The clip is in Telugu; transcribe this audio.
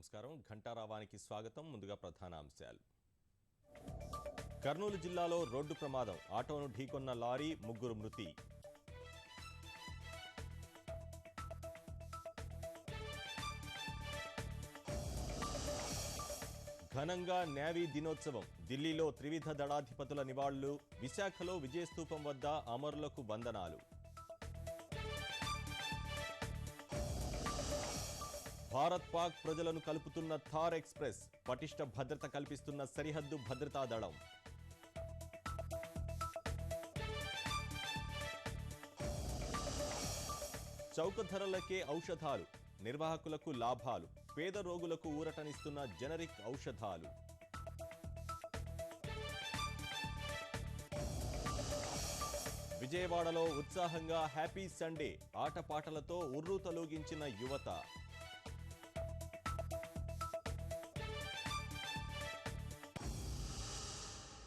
నమస్కారం ఘంటారావానికి స్వాగతం ముందుగా ప్రధాన అంశాలు కర్నూలు జిల్లాలో రోడ్డు ప్రమాదం ఆటోను ఢీకొన్న లారీ ముగ్గురు మృతి ఘనంగా నేవీ దినోత్సవం ఢిల్లీలో త్రివిధ దళాధిపతుల నివాళులు విశాఖలో విజయస్తూపం వద్ద అమరులకు వందనాలు భారత్ పాక్ ప్రజలను కలుపుతున్న థార్ ఎక్స్‌ప్రెస్ పటిష్ట భద్రత కల్పిస్తున్న సరిహద్దు భద్రతా దళం చౌక ధరలకే ఔషధాలు నిర్వాహకులకు లాభాలు పేద రోగులకు ఊరటనిస్తున్న జెనరిక్ ఔషధాలు విజయవాడలో ఉత్సాహంగా హ్యాపీ సండే ఆటపాటలతో ఉర్రూతలూగించిన యువత